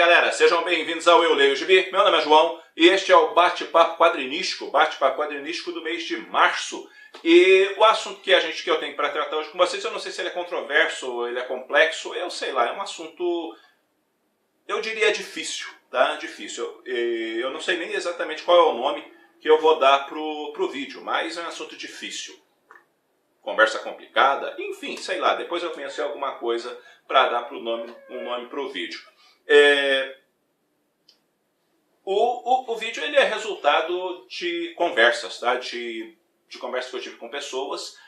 galera, sejam bem-vindos ao Eu Leio Gibi. Meu nome é João e este é o bate-papo quadrinístico do mês de março. E o assunto que eu tenho para tratar hoje com vocês, eu não sei se ele é controverso ou ele é complexo, eu sei lá, é um assunto, eu diria difícil, tá? Difícil. Eu não sei nem exatamente qual é o nome que eu vou dar pro vídeo, mas é um assunto difícil. Conversa complicada, enfim, sei lá, depois eu pensei alguma coisa para dar um nome pro vídeo. O vídeo ele é resultado de conversas, tá? De conversas que eu tive com pessoas,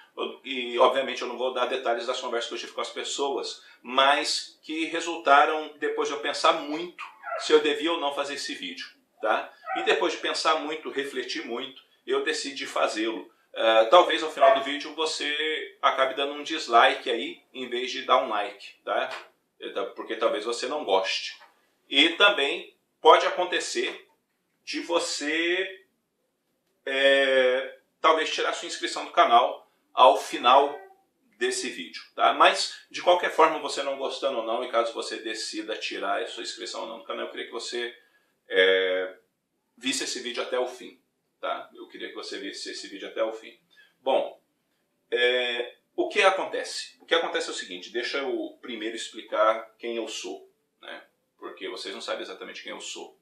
e obviamente eu não vou dar detalhes das conversas que eu tive com as pessoas, mas que resultaram depois de eu pensar muito se eu devia ou não fazer esse vídeo, tá? E depois de pensar muito, refletir muito, eu decidi fazê-lo. Talvez ao final do vídeo você acabe dando um dislike aí, em vez de dar um like, tá? Porque talvez você não goste. E também pode acontecer de você talvez tirar sua inscrição do canal ao final desse vídeo, tá? Mas de qualquer forma, você não gostando ou não, e caso você decida tirar a sua inscrição ou não do canal, eu queria que você visse esse vídeo até o fim. Tá? Eu queria que você visse esse vídeo até o fim. Bom, o que acontece? O que acontece é o seguinte, deixa eu primeiro explicar quem eu sou, né? Porque vocês não sabem exatamente quem eu sou.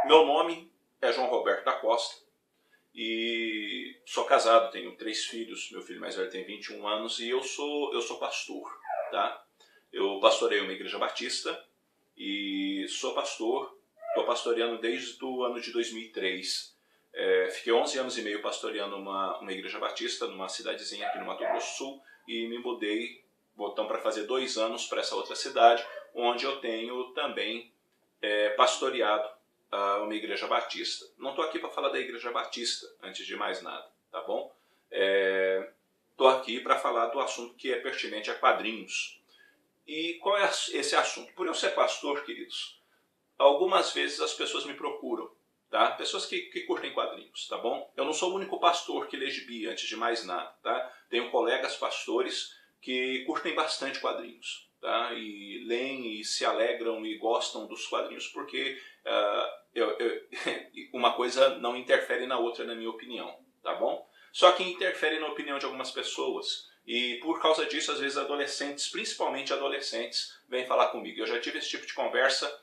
Meu nome é João Roberto da Costa e sou casado, tenho 3 filhos, meu filho mais velho tem 21 anos e eu sou pastor, tá? Eu pastoreio uma igreja batista e sou pastor, estou pastoreando desde o ano de 2003. Fiquei 11 anos e meio pastoreando uma igreja batista numa cidadezinha aqui no Mato Grosso do Sul e me mudei, botão para fazer 2 anos para essa outra cidade, onde eu tenho também pastoreado uma igreja batista. Não estou aqui para falar da igreja batista, antes de mais nada, tá bom? Estou aqui para falar do assunto que é pertinente a quadrinhos. E qual é esse assunto? Por eu ser pastor, queridos, algumas vezes as pessoas me procuram. Tá? Pessoas que curtem quadrinhos, tá bom? Eu não sou o único pastor que lê gibi, antes de mais nada, tá? Tenho colegas pastores que curtem bastante quadrinhos, tá? E leem e se alegram e gostam dos quadrinhos, porque uma coisa não interfere na outra, na minha opinião, tá bom? Só que interfere na opinião de algumas pessoas, e por causa disso, às vezes adolescentes, principalmente adolescentes, vêm falar comigo. Eu já tive esse tipo de conversa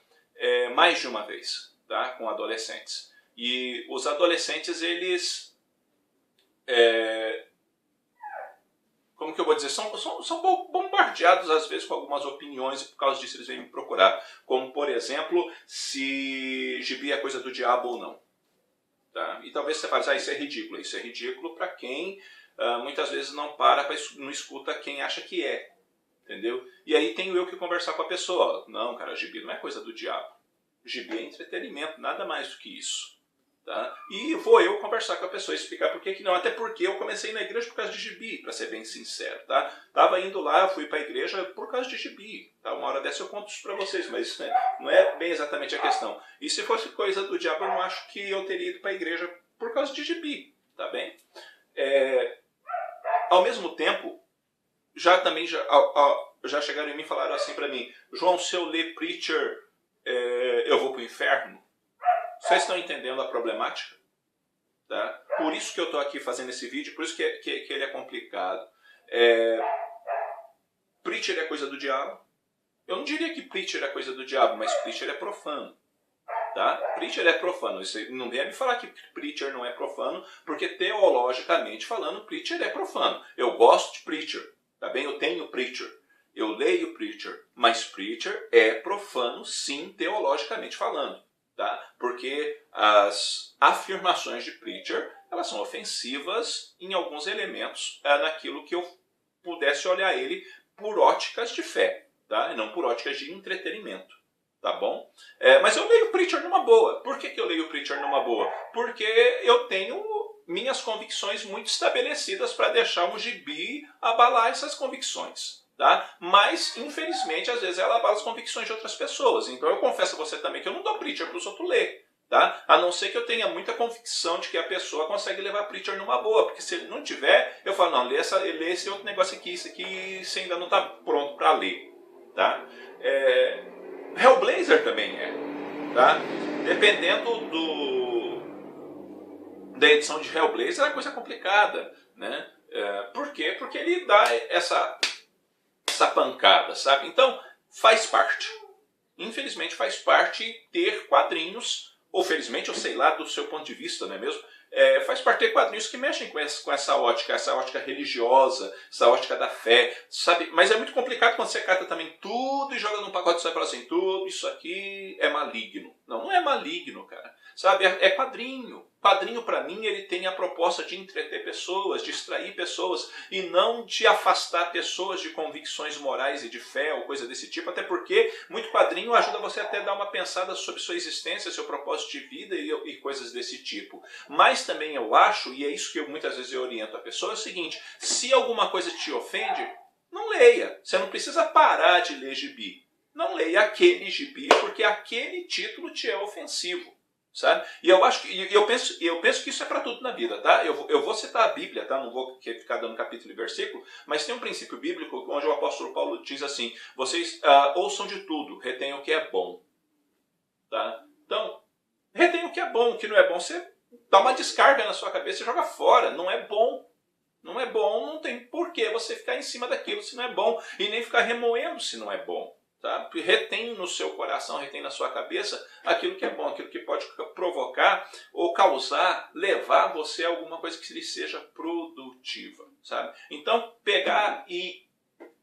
mais de uma vez. Tá? Com adolescentes. E os adolescentes, eles... como que eu vou dizer? São bombardeados às vezes com algumas opiniões e por causa disso eles vêm me procurar. Como, por exemplo, se gibi é coisa do diabo ou não. Tá? E talvez você fale, isso é ridículo. Isso é ridículo para quem muitas vezes não não escuta quem acha que é. Entendeu? E aí tenho eu que conversar com a pessoa. Não, cara, gibi não é coisa do diabo. Gibi é entretenimento, nada mais do que isso. Tá? E vou eu conversar com a pessoa, explicar por que não. Até porque eu comecei na igreja por causa de gibi, para ser bem sincero. Tá? Tava indo lá, fui para a igreja por causa de gibi. Tá? Uma hora dessa eu conto isso para vocês, mas não é bem exatamente a questão. E se fosse coisa do diabo, eu não acho que eu teria ido para a igreja por causa de gibi. Tá bem? Ao mesmo tempo, já chegaram em mim e falaram assim para mim: João, se eu ler Preacher, eu vou para o inferno? Vocês estão entendendo a problemática? Tá? Por isso que eu estou aqui fazendo esse vídeo, por isso que ele é complicado. Preacher é coisa do diabo? Eu não diria que Preacher é coisa do diabo, mas Preacher é profano. Tá? Preacher é profano. Você não venha me falar que Preacher não é profano, porque teologicamente falando, Preacher é profano. Eu gosto de Preacher, tá bem? Eu tenho Preacher. Eu leio Preacher, mas Preacher é profano, sim, teologicamente falando, tá? Porque as afirmações de Preacher, elas são ofensivas em alguns elementos, naquilo que eu pudesse olhar ele por óticas de fé, tá? E não por óticas de entretenimento, tá bom? Mas eu leio Preacher numa boa. Por que eu leio Preacher numa boa? Porque eu tenho minhas convicções muito estabelecidas para deixar um gibi abalar essas convicções. Tá? Mas, infelizmente, às vezes ela abala as convicções de outras pessoas. Então eu confesso a você também que eu não dou Preacher para os outros ler. Tá? A não ser que eu tenha muita convicção de que a pessoa consegue levar Preacher numa boa. Porque se ele não tiver, eu falo, não, lê esse outro negócio aqui, isso aqui você ainda não está pronto para ler. Tá? Hellblazer também é, tá? Dependendo da edição de Hellblazer, é coisa complicada, né? Por quê? Porque ele dá essa pancada, sabe? Então, faz parte. Infelizmente faz parte ter quadrinhos, ou felizmente, eu sei lá, do seu ponto de vista, não é mesmo? Faz parte ter quadrinhos que mexem com essa ótica religiosa, essa ótica da fé, sabe? Mas é muito complicado quando você cata também tudo e joga num pacote só e fala assim, tudo isso aqui é maligno. Não, não é maligno, cara. Sabe? É quadrinho. Quadrinho, para mim, ele tem a proposta de entreter pessoas, distrair pessoas, e não de afastar pessoas de convicções morais e de fé ou coisa desse tipo, até porque muito quadrinho ajuda você até a dar uma pensada sobre sua existência, seu propósito de vida e coisas desse tipo. Mas também eu acho, e é isso que muitas vezes eu oriento a pessoa, é o seguinte, se alguma coisa te ofende, não leia. Você não precisa parar de ler gibi. Não leia aquele gibi, porque aquele título te é ofensivo. Sabe? E eu acho que eu penso que isso é para tudo na vida, tá? Eu vou citar a Bíblia, tá? Não vou ficar dando capítulo e versículo, mas tem um princípio bíblico onde o apóstolo Paulo diz assim: vocês ouçam de tudo, retenham o que é bom, tá? Então, retenham o que é bom, o que não é bom, você dá uma descarga na sua cabeça e joga fora. Não é bom. Não é bom, não tem porquê você ficar em cima daquilo se não é bom e nem ficar remoendo se não é bom. Tá? Retém no seu coração, retém na sua cabeça aquilo que é bom, aquilo que pode provocar ou causar, levar você a alguma coisa que lhe seja produtiva. Sabe? Então, pegar e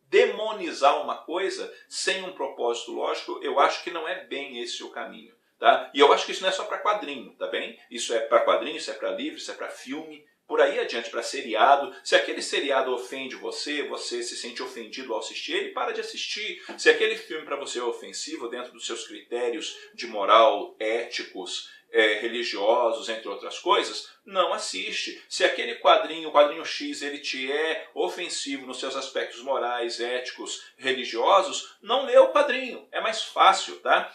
demonizar uma coisa sem um propósito lógico, eu acho que não é bem esse o caminho. Tá? E eu acho que isso não é só para quadrinho, tá bem? Isso é para quadrinho, isso é para livro, isso é para filme, por aí adiante, para seriado. Se aquele seriado ofende você, você se sente ofendido ao assistir ele, para de assistir. Se aquele filme para você é ofensivo dentro dos seus critérios de moral, éticos, religiosos, entre outras coisas, não assiste. Se aquele quadrinho, o quadrinho X, ele te é ofensivo nos seus aspectos morais, éticos, religiosos, não lê o quadrinho. É mais fácil, tá?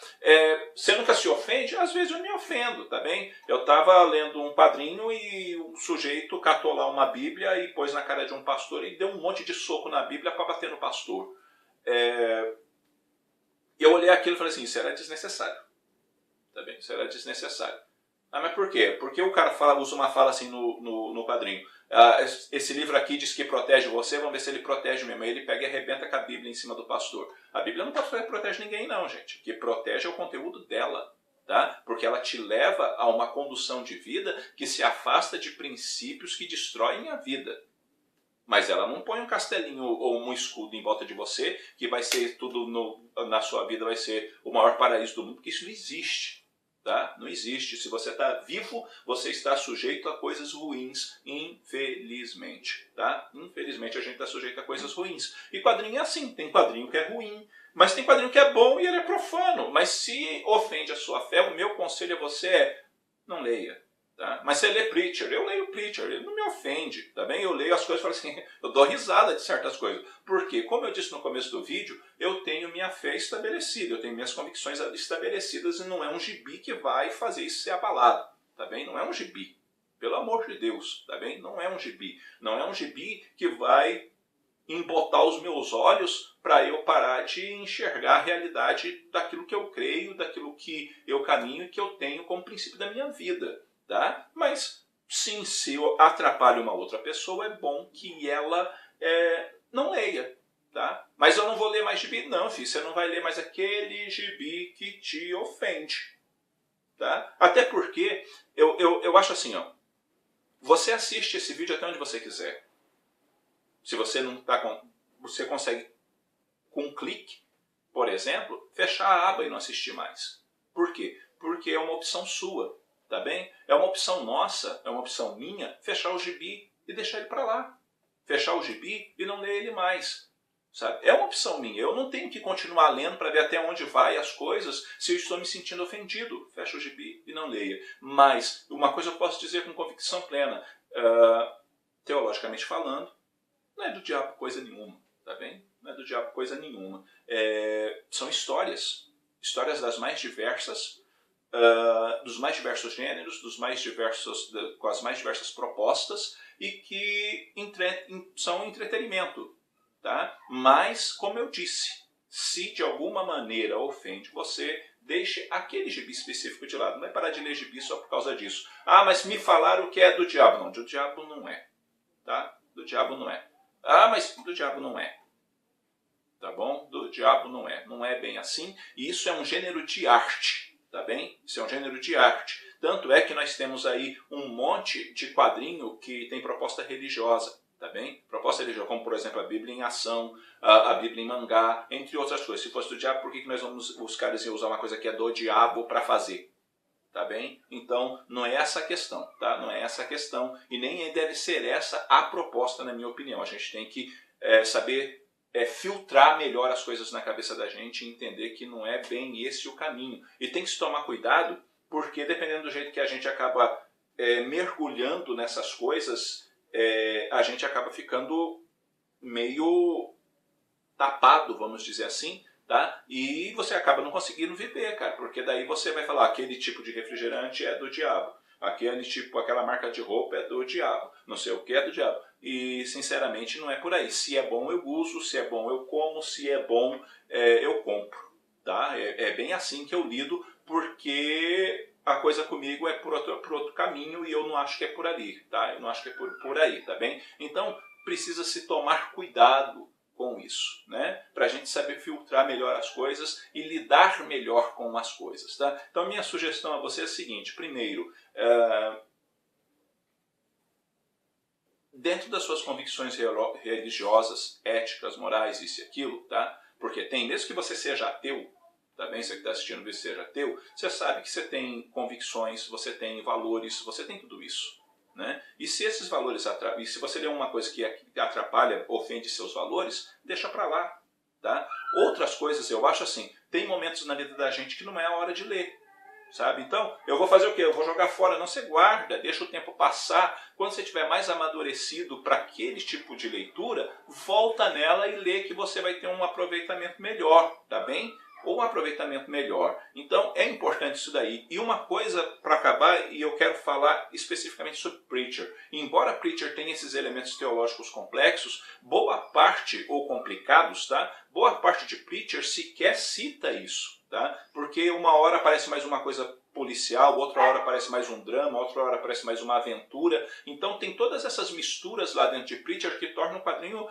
Você nunca se ofende? Às vezes eu me ofendo, tá bem? Eu estava lendo um quadrinho e o sujeito catou lá uma Bíblia e pôs na cara de um pastor e deu um monte de soco na Bíblia para bater no pastor. Eu olhei aquilo e falei assim, isso era desnecessário. Tá bem? Isso era desnecessário. Mas por quê? Porque o cara usa uma fala assim no quadrinho. Esse livro aqui diz que protege você, vamos ver se ele protege mesmo. Aí ele pega e arrebenta com a Bíblia em cima do pastor. A Bíblia não protege ninguém não, gente. O que protege é o conteúdo dela. Tá? Porque ela te leva a uma condução de vida que se afasta de princípios que destroem a vida. Mas ela não põe um castelinho ou um escudo em volta de você que vai ser tudo na sua vida, vai ser o maior paraíso do mundo, porque isso não existe. Tá? Não existe. Se você está vivo, você está sujeito a coisas ruins, infelizmente. Tá? Infelizmente a gente está sujeito a coisas ruins. E quadrinho é assim, tem quadrinho que é ruim, mas tem quadrinho que é bom e ele é profano. Mas se ofende a sua fé, o meu conselho a você é, não leia. Tá? Mas você lê Preacher, eu leio Preacher, ele não me ofende, tá bem? Eu leio as coisas e falo assim, eu dou risada de certas coisas. Porque, como eu disse no começo do vídeo, eu tenho minha fé estabelecida, eu tenho minhas convicções estabelecidas e não é um gibi que vai fazer isso ser abalado, tá bem? Não é um gibi, pelo amor de Deus, tá bem? Não é um gibi. Não é um gibi que vai embotar os meus olhos para eu parar de enxergar a realidade daquilo que eu creio, daquilo que eu caminho e que eu tenho como princípio da minha vida. Tá? Mas, sim, se eu atrapalho uma outra pessoa, é bom que ela não leia. Tá? Mas eu não vou ler mais gibi, não, filho. Você não vai ler mais aquele gibi que te ofende. Tá? Até porque, eu acho assim, ó, você assiste esse vídeo até onde você quiser. Se você não tá você consegue, com um clique, por exemplo, fechar a aba e não assistir mais. Por quê? Porque é uma opção sua. Tá bem? É uma opção nossa, é uma opção minha, fechar o gibi e deixar ele para lá. Fechar o gibi e não ler ele mais. Sabe? É uma opção minha. Eu não tenho que continuar lendo para ver até onde vai as coisas se eu estou me sentindo ofendido. Fecha o gibi e não leia. Mas, uma coisa eu posso dizer com convicção plena. Teologicamente falando, não é do diabo coisa nenhuma. Tá bem? Não é do diabo coisa nenhuma. São histórias. Histórias das mais diversas, dos mais diversos gêneros, com as mais diversas propostas e que são entretenimento. Tá? Mas, como eu disse, se de alguma maneira ofende você, deixe aquele gibi específico de lado. Não vai parar de ler gibi só por causa disso. Ah, mas me falaram que é do diabo. Não, do diabo não é. Tá? Do diabo não é. Ah, mas do diabo não é. Tá bom? Do diabo não é. Não é bem assim. E isso é um gênero de arte. Tá bem? Isso é um gênero de arte. Tanto é que nós temos aí um monte de quadrinho que tem proposta religiosa. Tá bem? Proposta religiosa, como por exemplo a Bíblia em ação, a Bíblia em mangá, entre outras coisas. Se fosse do diabo, por que nós vamos, os caras iam usar uma coisa que é do diabo para fazer? Tá bem? Então, não é essa a questão, tá? Não é essa a questão e nem deve ser essa a proposta, na minha opinião. A gente tem que saber filtrar melhor as coisas na cabeça da gente e entender que não é bem esse o caminho. E tem que se tomar cuidado, porque dependendo do jeito que a gente acaba mergulhando nessas coisas, a gente acaba ficando meio tapado, vamos dizer assim, tá? E você acaba não conseguindo viver, cara, porque daí você vai falar, aquele tipo de refrigerante é do diabo, aquela marca de roupa é do diabo, não sei o que é do diabo. E, sinceramente, não é por aí. Se é bom, eu uso, se é bom, eu como, se é bom, eu compro, tá? É bem assim que eu lido, porque a coisa comigo é por outro caminho e eu não acho que é por ali, tá? Eu não acho que é por aí, tá bem? Então, precisa se tomar cuidado com isso, né? Para a gente saber filtrar melhor as coisas e lidar melhor com as coisas, tá? Então, minha sugestão a você é a seguinte: primeiro, dentro das suas convicções religiosas, éticas, morais, isso e aquilo, tá? Porque tem, mesmo que você seja ateu, tá bem? Você que está assistindo, mesmo que seja ateu, você sabe que você tem convicções, você tem valores, você tem tudo isso. Né? E se esses valores e se você lê uma coisa que atrapalha, ofende seus valores, deixa para lá, tá? Outras coisas eu acho assim, tem momentos na vida da gente que não é a hora de ler, sabe? Então, eu vou fazer o quê? Eu vou jogar fora. Não, você guarda, deixa o tempo passar. Quando você estiver mais amadurecido para aquele tipo de leitura, volta nela e lê, que você vai ter um aproveitamento melhor, tá bem? Ou um aproveitamento melhor. Então, é importante isso daí. E uma coisa para acabar, e eu quero falar especificamente sobre Preacher. Embora Preacher tenha esses elementos teológicos complexos, boa parte, ou complicados, tá? Boa parte de Preacher sequer cita isso, tá? Porque uma hora aparece mais uma coisa policial, outra hora aparece mais um drama, outra hora aparece mais uma aventura. Então tem todas essas misturas lá dentro de Preacher que tornam o quadrinho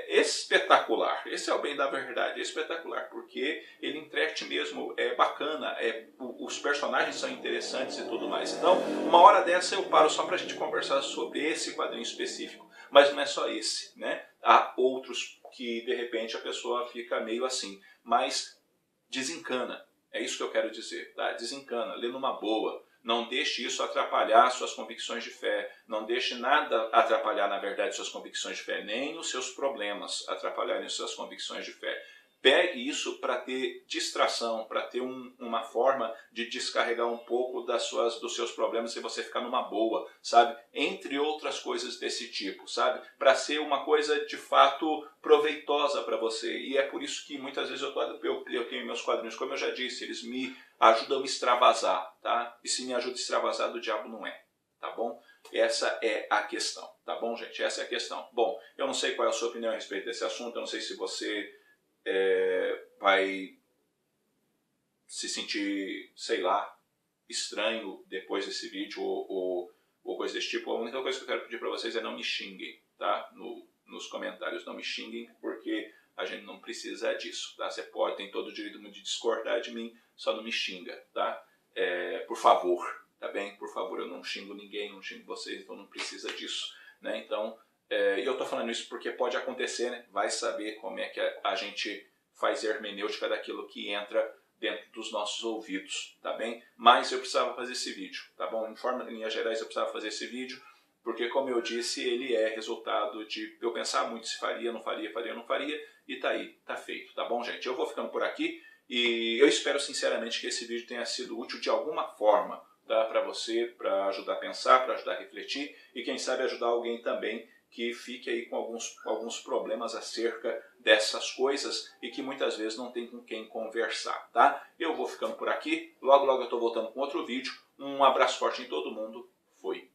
espetacular. Esse é o bem da verdade, é espetacular, porque ele entrete mesmo, é bacana, os personagens são interessantes e tudo mais. Então, uma hora dessa eu paro só pra gente conversar sobre esse quadrinho específico, mas não é só esse, né? Há outros que de repente a pessoa fica meio assim, mas desencana. É isso que eu quero dizer, tá? Desencana, lê numa boa. Não deixe isso atrapalhar suas convicções de fé. Não deixe nada atrapalhar, na verdade, suas convicções de fé. Nem os seus problemas atrapalharem suas convicções de fé. Pegue isso para ter distração, para ter uma forma de descarregar um pouco dos seus problemas e você ficar numa boa, sabe? Entre outras coisas desse tipo, sabe? Para ser uma coisa de fato proveitosa para você. E é por isso que muitas vezes eu tenho meus quadrinhos, como eu já disse, eles me ajudam a me extravasar, tá? E se me ajuda a extravasar, do diabo não é, tá bom? Essa é a questão, tá bom, gente? Essa é a questão. Bom, eu não sei qual é a sua opinião a respeito desse assunto, eu não sei se você vai se sentir, sei lá, estranho depois desse vídeo ou coisa desse tipo. A única coisa que eu quero pedir para vocês é não me xinguem, tá? Nos comentários, não me xinguem, porque a gente não precisa disso, tá? Você tem todo o direito de discordar de mim, só não me xinga, tá? Por favor, tá bem? Por favor, eu não xingo ninguém, não xingo vocês, então não precisa disso, né? Então, eu tô falando isso porque pode acontecer, né? Vai saber como é que a gente faz hermenêutica daquilo que entra dentro dos nossos ouvidos, tá bem? Mas eu precisava fazer esse vídeo, tá bom? Em linhas gerais, eu precisava fazer esse vídeo, porque, como eu disse, ele é resultado de eu pensar muito se faria, não faria, faria, não faria, e tá aí, tá feito, tá bom, gente? Eu vou ficando por aqui, e eu espero sinceramente que esse vídeo tenha sido útil de alguma forma, tá? Para você, para ajudar a pensar, para ajudar a refletir, e quem sabe ajudar alguém também que fique aí com alguns problemas acerca dessas coisas e que muitas vezes não tem com quem conversar, tá? Eu vou ficando por aqui, logo logo eu estou voltando com outro vídeo. Um abraço forte em todo mundo, fui!